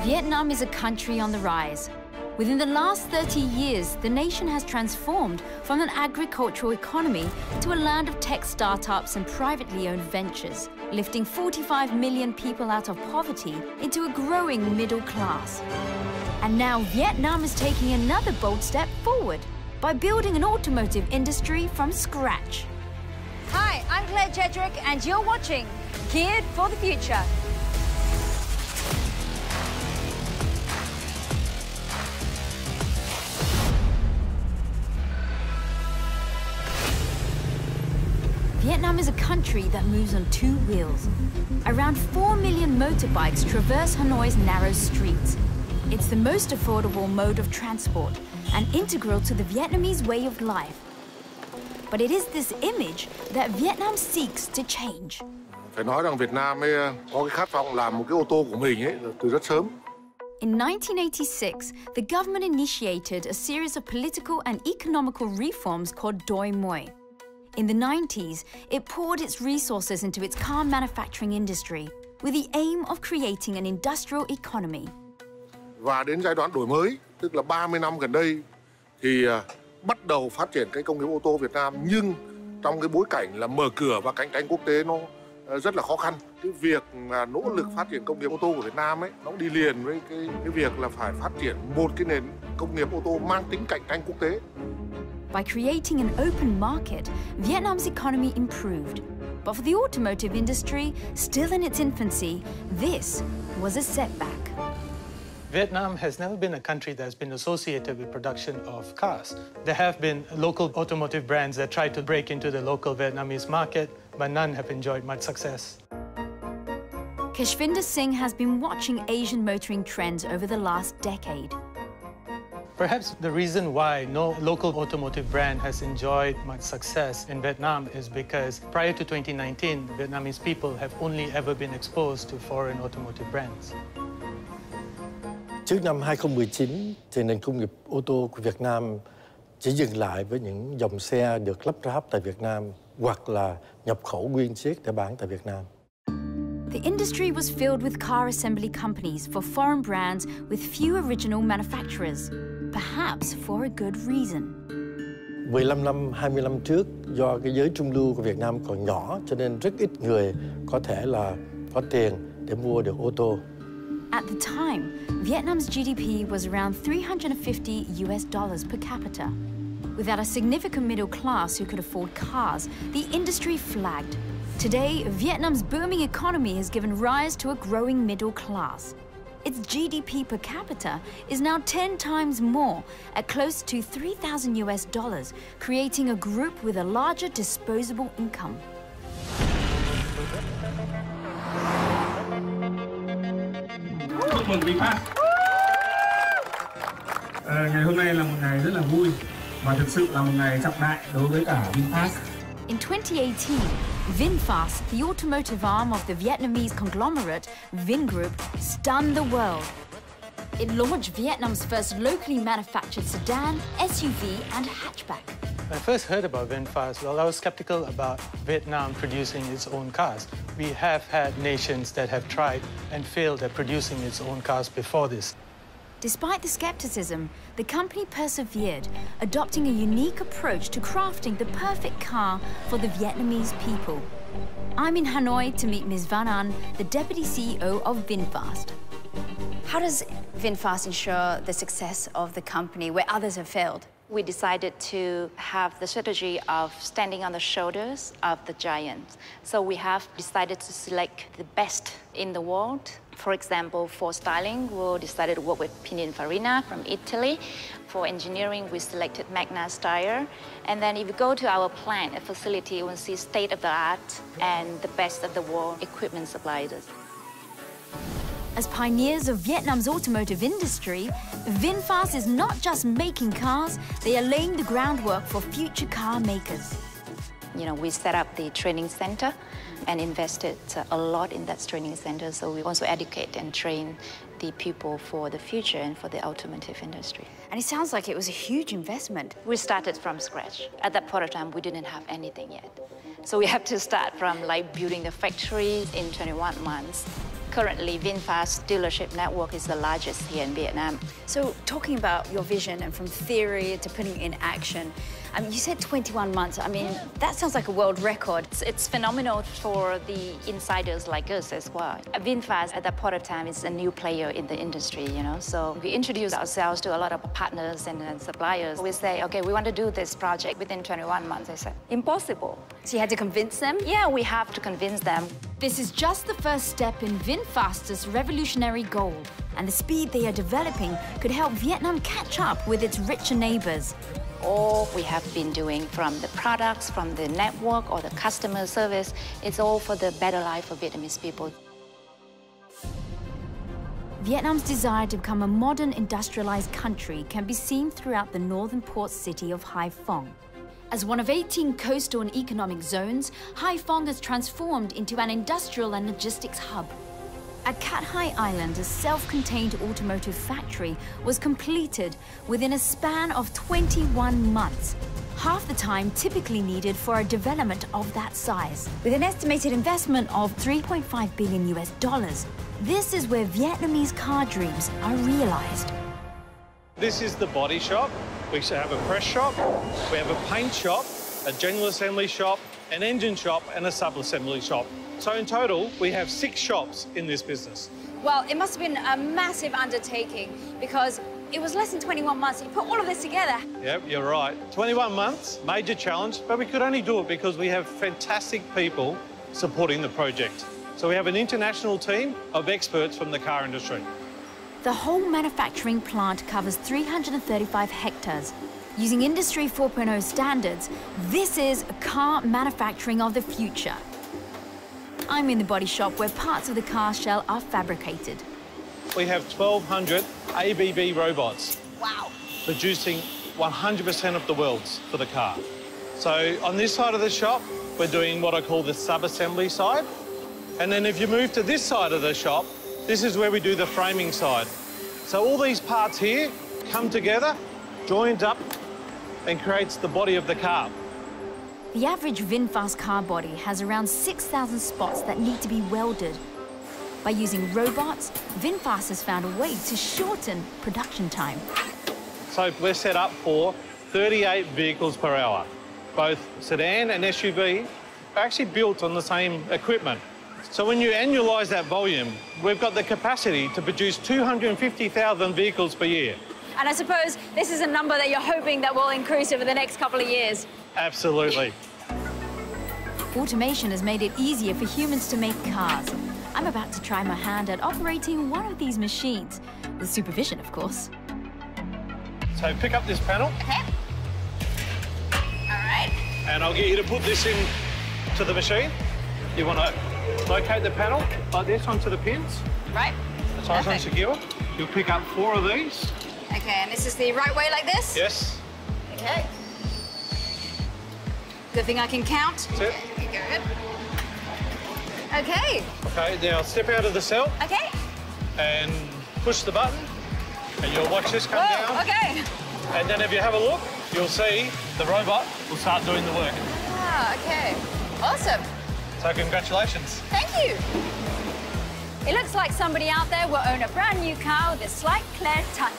Vietnam is a country on the rise. Within the last 30 years, the nation has transformed from an agricultural economy to a land of tech startups and privately owned ventures, lifting 45 million people out of poverty into a growing middle class. And now Vietnam is taking another bold step forward by building an automotive industry from scratch. Hi, I'm Claire Jedrick and you're watching Geared for the Future. Vietnam is a country that moves on two wheels. Around 4 million motorbikes traverse Hanoi's narrow streets. It's the most affordable mode of transport and integral to the Vietnamese way of life. But it is this image that Vietnam seeks to change. Phải nói rằng Việt Nam ấy có cái khát vọng làm một cái ô tô của mình ấy từ rất sớm. In 1986, the government initiated a series of political and economical reforms called Doi Moi. In the 90s, it poured its resources into its car manufacturing industry with the aim of creating an industrial economy. Và đến giai đoạn đổi mới, tức là 30 năm gần đây, thì bắt đầu phát triển cái công nghiệp ô tô Việt Nam, nhưng trong cái bối cảnh là mở cửa và cạnh tranh quốc tế nó rất là khó khăn. Cái việc nỗ lực phát triển công nghiệp ô tô của Việt Nam ấy, nó đi liền với cái việc là phải phát triển một cái nền công nghiệp ô tô mang tính cạnh tranh quốc tế. By creating an open market, Vietnam's economy improved. But for the automotive industry, still in its infancy, this was a setback. Vietnam has never been a country that's been associated with production of cars. There have been local automotive brands that tried to break into the local Vietnamese market, but none have enjoyed much success. Kashvinder Singh has been watching Asian motoring trends over the last decade. Perhaps the reason why no local automotive brand has enjoyed much success in Vietnam is because prior to 2019, Vietnamese people have only ever been exposed to foreign automotive brands. Trước năm 2019, thì nền công nghiệp ô tô của Việt Nam chỉ dừng lại với những dòng xe được lắp ráp tại Việt Nam hoặc là nhập khẩu nguyên chiếc để bán tại Việt Nam. The industry was filled with car assembly companies for foreign brands with few original manufacturers, perhaps for a good reason. 15 năm, 20 năm trước, do cái giới trung lưu của Việt Nam còn nhỏ, cho nên rất ít người có thể là có tiền để mua được ô tô. At the time, Vietnam's GDP was around $350 per capita. Without a significant middle class who could afford cars, the industry flagged. Today, Vietnam's booming economy has given rise to a growing middle class. Its GDP per capita is now 10 times more, at close to $3,000, creating a group with a larger disposable income. Chúc mừng VinFast. Ngày hôm nay là một ngày rất là vui và thực sự là một ngày trọng đại đối với cả VinFast. In 2018, VinFast, the automotive arm of the Vietnamese conglomerate Vingroup, stunned the world. It launched Vietnam's first locally manufactured sedan, SUV, and hatchback. When I first heard about VinFast, well, I was skeptical about Vietnam producing its own cars. We have had nations that have tried and failed at producing its own cars before this. Despite the skepticism, the company persevered, adopting a unique approach to crafting the perfect car for the Vietnamese people. I'm in Hanoi to meet Ms. Van An, the Deputy CEO of VinFast. How does VinFast ensure the success of the company where others have failed? We decided to have the strategy of standing on the shoulders of the giants. So we have decided to select the best in the world. For example, for styling, we decided to work with Pininfarina from Italy. For engineering, we selected Magna Steyr. And then if you go to our plant, a facility, you will see state-of-the-art and the best of the world equipment suppliers. As pioneers of Vietnam's automotive industry, VinFast is not just making cars, they are laying the groundwork for future car makers. You know, we set up the training center and invested a lot in that training center, so we also educate and train the people for the future and for the automotive industry. And it sounds like it was a huge investment. We started from scratch. At that point of time, we didn't have anything yet. So we have to start from like building the factory in 21 months. Currently, VinFast dealership network is the largest here in Vietnam. So talking about your vision and from theory to putting it in action, you said 21 months. I mean, that sounds like a world record. It's phenomenal for the insiders like us as well. VinFast at that point of time is a new player in the industry, you know. So we introduce ourselves to a lot of partners and suppliers. We say, okay, we want to do this project within 21 months. They said, impossible. So you had to convince them? Yeah, we have to convince them. This is just the first step in VinFast's revolutionary goal, and the speed they are developing could help Vietnam catch up with its richer neighbors. All we have been doing, from the products, from the network or the customer service, it's all for the better life of Vietnamese people. Vietnam's desire to become a modern industrialized country can be seen throughout the northern port city of Hai Phong. As one of 18 coastal and economic zones, Hai Phong has transformed into an industrial and logistics hub. At Cat Hai Island, a self-contained automotive factory was completed within a span of 21 months, half the time typically needed for a development of that size. With an estimated investment of $3.5 billion, this is where Vietnamese car dreams are realized. This is the body shop. We have a press shop, we have a paint shop, a general assembly shop, an engine shop and a sub-assembly shop. So in total, we have 6 shops in this business. Well, it must have been a massive undertaking because it was less than 21 months. You put all of this together. Yep, you're right. 21 months, major challenge, but we could only do it because we have fantastic people supporting the project. So we have an international team of experts from the car industry. The whole manufacturing plant covers 335 hectares. Using Industry 4.0 standards, this is a car manufacturing of the future. I'm in the body shop where parts of the car shell are fabricated. We have 1,200 ABB robots. Wow. Producing 100% of the welds for the car. So on this side of the shop, we're doing what I call the sub-assembly side. And then if you move to this side of the shop, this is where we do the framing side. So all these parts here come together, joined up, and creates the body of the car. The average VinFast car body has around 6,000 spots that need to be welded. By using robots, VinFast has found a way to shorten production time. So we're set up for 38 vehicles per hour. Both sedan and SUV are actually built on the same equipment. So when you annualise that volume, we've got the capacity to produce 250,000 vehicles per year. And I suppose this is a number that you're hoping that will increase over the next couple of years. Absolutely. Automation has made it easier for humans to make cars. I'm about to try my hand at operating one of these machines, with supervision, of course. So pick up this panel. Okay. All right. And I'll get you to put this in to the machine. You want to locate the panel like this onto the pins. Right. It's nice and secure. You'll pick up 4 of these. Okay, and this is the right way like this? Yes. Okay. Good thing I can count. That's it. Good. Okay. Okay, now step out of the cell. Okay. And push the button. And you'll watch this come down. Okay. And then if you have a look, you'll see the robot will start doing the work. Ah, okay. Awesome. So congratulations. Thank you. It looks like somebody out there will own a brand new car with a slight Claire touch.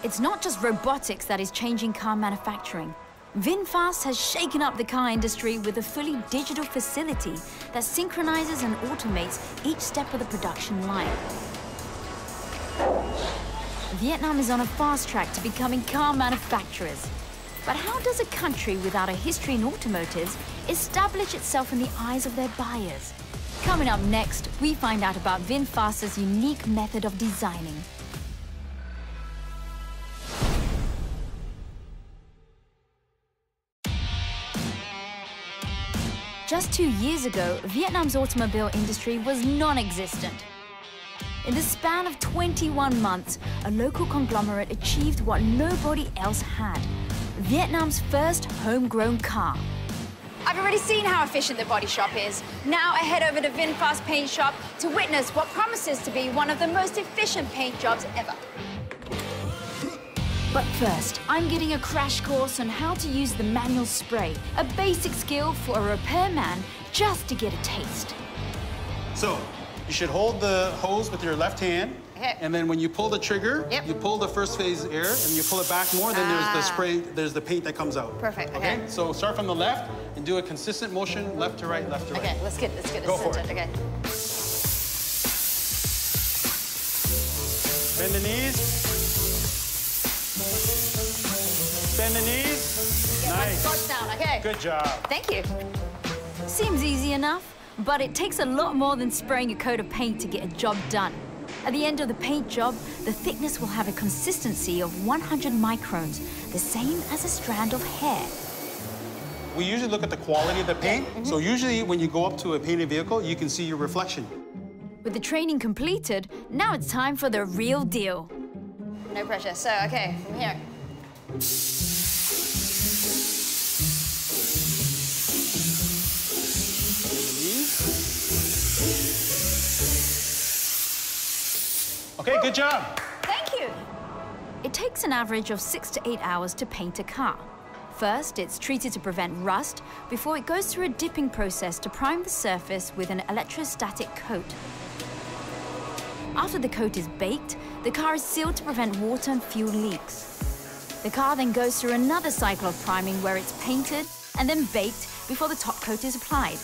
It's not just robotics that is changing car manufacturing. VinFast has shaken up the car industry with a fully digital facility that synchronizes and automates each step of the production line. Vietnam is on a fast track to becoming car manufacturers. But how does a country without a history in automotives establish itself in the eyes of their buyers? Coming up next, we find out about VinFast's unique method of designing. Just 2 years ago, Vietnam's automobile industry was non-existent. In the span of 21 months, a local conglomerate achieved what nobody else had: Vietnam's first homegrown car. I've already seen how efficient the body shop is. Now I head over to VinFast Paint Shop to witness what promises to be one of the most efficient paint jobs ever. But first, I'm getting a crash course on how to use the manual spray, a basic skill for a repairman just to get a taste. So you should hold the hose with your left hand. Okay. And then when you pull the trigger, you pull the first phase air, and you pull it back more, then there's the spray, there's the paint that comes out. Perfect, okay. So start from the left and do a consistent motion, left to right, left to right. Okay, let's get Go this for centered. it. Okay. Bend the knees. Bend the knees. Nice. Squats down, okay. Good job. Thank you. Seems easy enough, but it takes a lot more than spraying a coat of paint to get a job done. At the end of the paint job, the thickness will have a consistency of 100 microns, the same as a strand of hair. We usually look at the quality of the paint. So usually when you go up to a painted vehicle, you can see your reflection. With the training completed, now it's time for the real deal. No pressure. So, okay, from here. Okay, good job. Thank you. It takes an average of 6 to 8 hours to paint a car. First, it's treated to prevent rust before it goes through a dipping process to prime the surface with an electrostatic coat. After the coat is baked, the car is sealed to prevent water and fuel leaks. The car then goes through another cycle of priming where it's painted and then baked before the top coat is applied.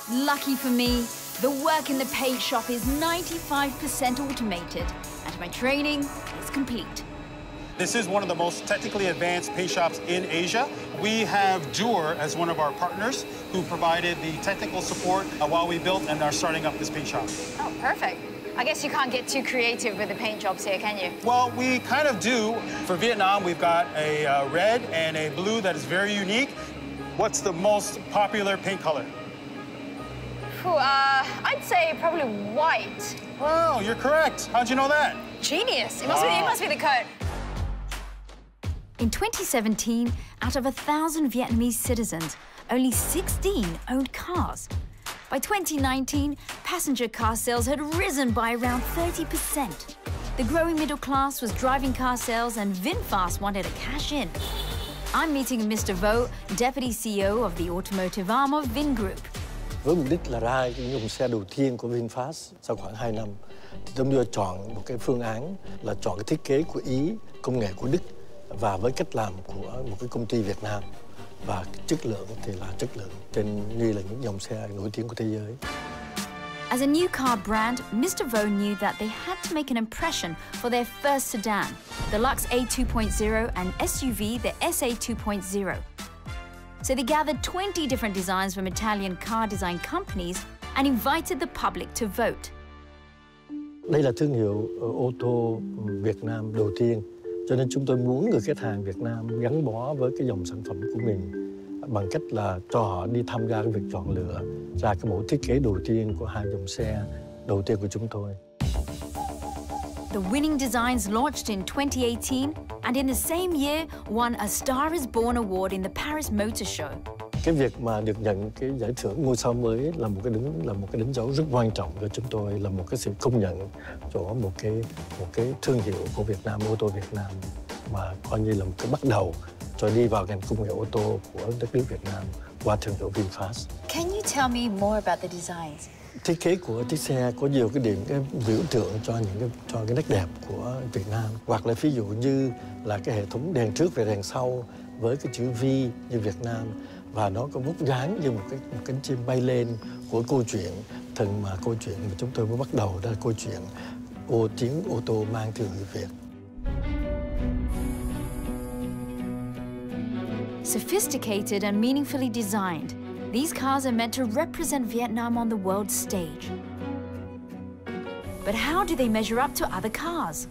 Lucky for me, the work in the paint shop is 95% automated, and my training is complete. This is one of the most technically advanced paint shops in Asia. We have Jur as one of our partners who provided the technical support while we built and are starting up this paint shop. Oh, perfect. I guess you can't get too creative with the paint jobs here, can you? Well, we kind of do. For Vietnam, we've got a red and a blue that is very unique. What's the most popular paint color? I'd say probably white. Wow, you're correct. How'd you know that? Genius. It must be the coat. In 2017, out of 1,000 Vietnamese citizens, only 16 owned cars. By 2019, passenger car sales had risen by around 30%. The growing middle class was driving car sales, and VinFast wanted to cash in. I'm meeting Mr. Vo, Deputy CEO of the automotive arm of Vingroup. Với mục đích là ra cái dòng xe đầu tiên của VinFast sau khoảng 2 năm, thì chúng tôi chọn một cái phương án là chọn cái thiết kế của Ý, công nghệ của Đức và với cách làm của một cái công ty Việt Nam. Và chất lượng thì là chất lượng trên như là những dòng xe nổi tiếng của thế giới. As a new car brand, Mr. Vo knew that they had to make an impression for their first sedan, the Lux A 2.0 and SUV, the SA 2.0. So they gathered 20 different designs from Italian car design companies and invited the public to vote. Đây là thương hiệu ô tô Việt Nam đầu tiên, cho nên chúng tôi muốn người khách hàng Việt Nam gắn bó với cái dòng sản phẩm của mình bằng cách là cho họ đi tham gia cái việc chọn lựa ra cái mẫu thiết kế đầu tiên của hai dòng xe đầu tiên của chúng tôi. The winning designs launched in 2018 and in the same year won a Star is Born award in the Paris Motor Show. Cái việc mà được nhận cái giải thưởng ngôi sao mới là một cái đánh dấu rất quan trọng cho chúng tôi, là một cái sự công nhận cho một cái thương hiệu của Việt Nam, ô tô Việt Nam, mà coi như là một cái bắt đầu cho đi vào ngành công nghệ ô tô của đất nước Việt Nam qua thương hiệu VinFast. Can you tell me more about the designs? Thiết kế của chiếc xe có nhiều cái điểm cái biểu tượng cho cái nét đẹp của Việt Nam, hoặc là ví dụ như là cái hệ thống đèn trước và đèn sau với cái chữ V như Việt Nam, và nó có vút dáng như một cánh chim bay lên của câu chuyện từng mà câu chuyện mà chúng tôi mới bắt đầu, đó là câu chuyện tiếng ô tô mang thương hiệu Việt. Sophisticated and meaningfully designed, these cars are meant to represent Vietnam on the world stage. But how do they measure up to other cars?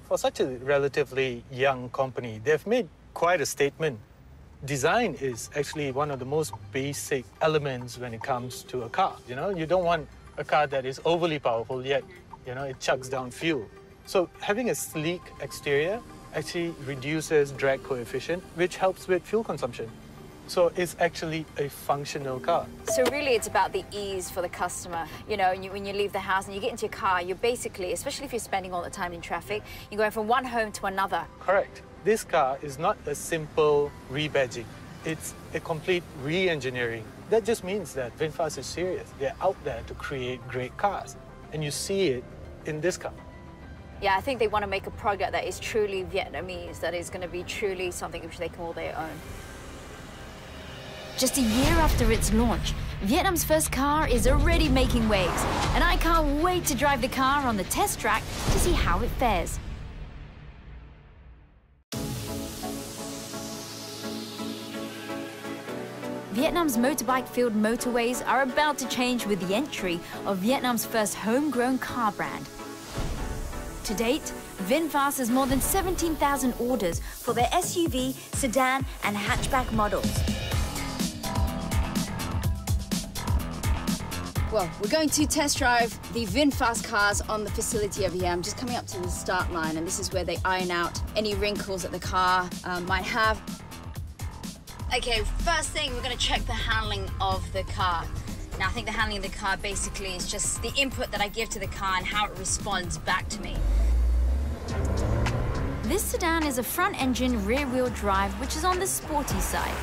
For such a relatively young company, they've made quite a statement. Design is actually one of the most basic elements when it comes to a car. You know, you don't want a car that is overly powerful yet, you know, it chucks down fuel. So having a sleek exterior actually reduces drag coefficient, which helps with fuel consumption. So it's actually a functional car. So really it's about the ease for the customer. You know, when you leave the house and you get into your car, you're basically, especially if you're spending all the time in traffic, you're going from one home to another. Correct. This car is not a simple rebadging. It's a complete re-engineering. That just means that VinFast is serious. They're out there to create great cars. And you see it in this car. Yeah, I think they want to make a product that is truly Vietnamese, that is going to be truly something which they call their own. Just a year after its launch, Vietnam's first car is already making waves, and I can't wait to drive the car on the test track to see how it fares. Vietnam's motorbike-filled motorways are about to change with the entry of Vietnam's first homegrown car brand. To date, VinFast has more than 17,000 orders for their SUV, sedan and hatchback models. Well, we're going to test drive the VinFast cars on the facility over here. I'm just coming up to the start line, and this is where they iron out any wrinkles that the car might have. Okay, first thing, we're going to check the handling of the car. Now, I think the handling of the car basically is just the input that I give to the car and how it responds back to me. This sedan is a front-engine, rear-wheel drive, which is on the sporty side.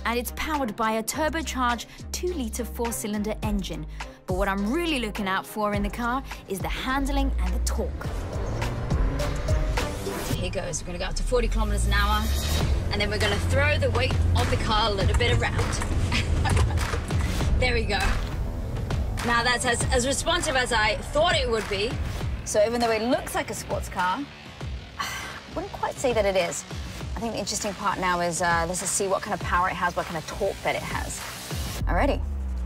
And it's powered by a turbocharged 2-litre 4-cylinder engine. But what I'm really looking out for in the car is the handling and the torque. So here goes. We're going to go up to 40 kilometers an hour, and then we're going to throw the weight of the car a little bit around. There we go. Now that's as responsive as I thought it would be. So even though it looks like a sports car, I wouldn't quite say that it is. I think the interesting part now is let's just see what kind of power it has, what kind of torque that it has. Alrighty,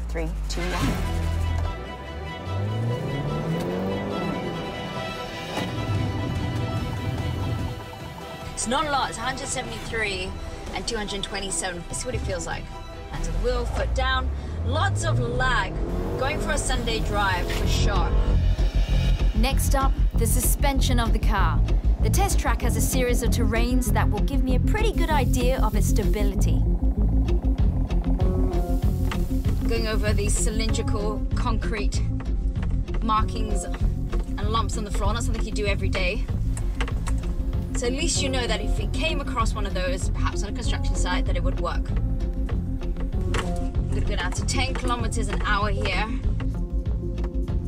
3, 2, 1. It's not a lot, it's 173 and 227. Let's see what it feels like. Hands on the wheel, foot down. Lots of lag. Going for a Sunday drive for sure. Next up, the suspension of the car. The test track has a series of terrains that will give me a pretty good idea of its stability. Going over these cylindrical concrete markings and lumps on the floor, not something you do every day. So at least you know that if it came across one of those, perhaps on a construction site, that it would work. I'm gonna go down to 10 kilometers an hour here.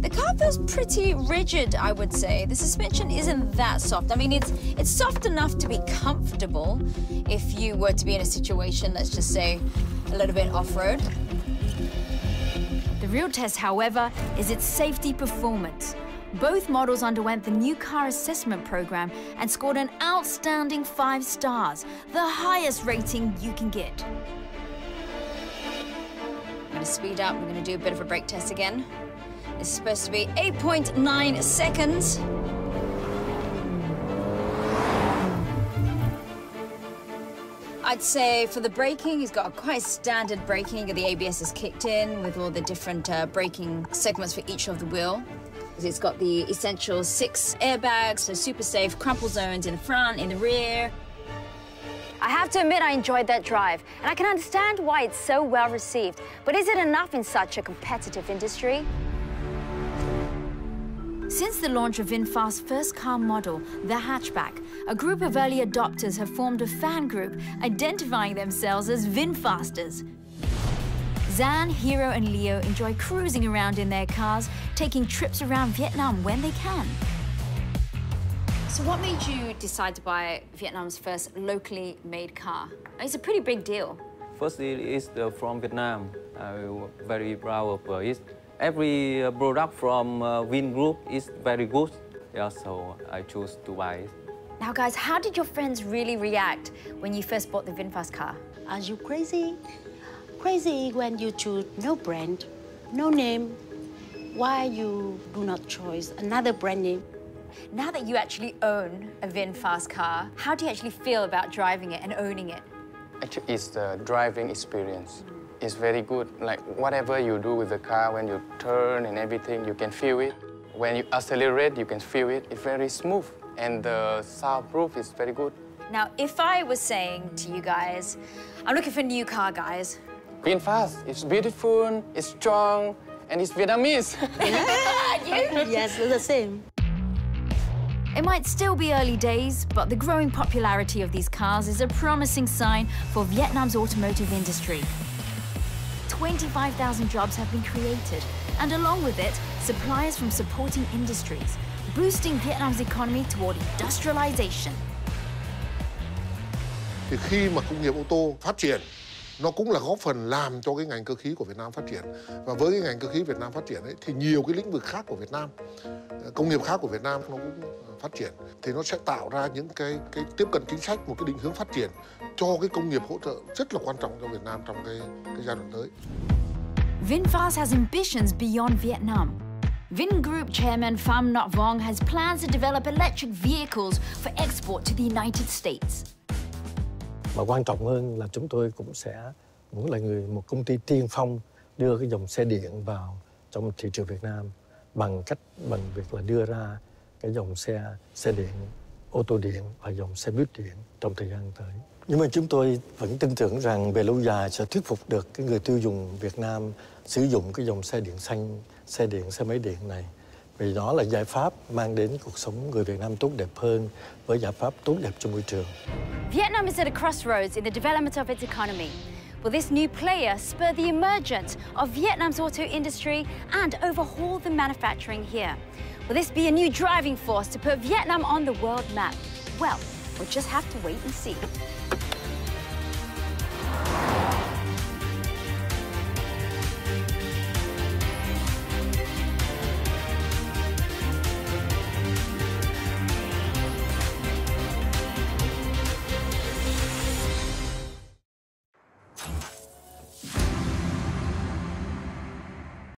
The car feels pretty rigid, I would say. The suspension isn't that soft. I mean, it's soft enough to be comfortable if you were to be in a situation, let's just say, a little bit off-road. The real test, however, is its safety performance. Both models underwent the new car assessment program and scored an outstanding 5 stars, the highest rating you can get. I'm gonna speed up. We're gonna do a bit of a brake test again. It's supposed to be 8.9 seconds. I'd say for the braking, he's got quite standard braking. The ABS is kicked in with all the different braking segments for each of the wheel. It's got the essential 6 airbags, so super safe, crumple zones in the front, in the rear. I have to admit I enjoyed that drive, and I can understand why it's so well received. But is it enough in such a competitive industry? Since the launch of VinFast's first car model, the hatchback, a group of early adopters have formed a fan group identifying themselves as VinFasters. Zan, Hero and Leo enjoy cruising around in their cars, taking trips around Vietnam when they can. So what made you decide to buy Vietnam's first locally made car? It's a pretty big deal. Firstly, it's from Vietnam. I'm very proud of it. Every product from Vingroup is very good. Yeah, so I chose to buy it. Now, guys, how did your friends really react when you first bought the VinFast car? Are you crazy? Crazy when you choose no brand, no name. Why you do not choose another brand name? Now that you actually own a VinFast car, how do you actually feel about driving it and owning it? Actually, it's the driving experience. It's very good. Like, whatever you do with the car, when you turn and everything, you can feel it. When you accelerate, you can feel it. It's very smooth. And the soundproof is very good. Now, if I was saying to you guys, I'm looking for a new car, guys. VinFast, it's beautiful, it's strong, and it's Vietnamese. Yes, it's the same. It might still be early days, but the growing popularity of these cars is a promising sign for Vietnam's automotive industry. 25,000 jobs have been created, and along with it, suppliers from supporting industries, boosting Vietnam's economy toward industrialization. Thì khi mà công nghiệp ô tô phát triển, nó cũng là góp phần làm cho cái ngành cơ khí của Việt Nam phát triển. Và với cái ngành cơ khí Việt Nam phát triển ấy, thì nhiều cái lĩnh vực khác của Việt Nam, công nghiệp khác của Việt Nam nó cũng phát triển. Thì nó sẽ tạo ra những cái tiếp cận chính sách, một cái định hướng phát triển cho cái công nghiệp hỗ trợ rất là quan trọng cho Việt Nam trong cái giai đoạn tới. VinFast has ambitions beyond Vietnam. Vingroup chairman Pham Nhat Vuong has plans to develop electric vehicles for export to the United States. Mà quan trọng hơn là chúng tôi cũng sẽ muốn là một công ty tiên phong đưa cái dòng xe điện vào trong thị trường Việt Nam bằng việc là đưa ra cái dòng xe điện, ô tô điện và dòng xe buýt điện trong thời gian tới. Nhưng mà chúng tôi vẫn tin tưởng rằng về lâu dài sẽ thuyết phục được cái người tiêu dùng Việt Nam sử dụng cái dòng xe điện xanh, xe điện, xe máy điện này. Vì đó là giải pháp mang đến cuộc sống người Việt Nam tốt đẹp hơn với giải pháp tốt đẹp cho môi trường. Vietnam is at a crossroads in the development of its economy. Will this new player spur the emergence of Vietnam's auto industry and overhaul the manufacturing here? Will this be a new driving force to put Vietnam on the world map? Well, we'll just have to wait and see.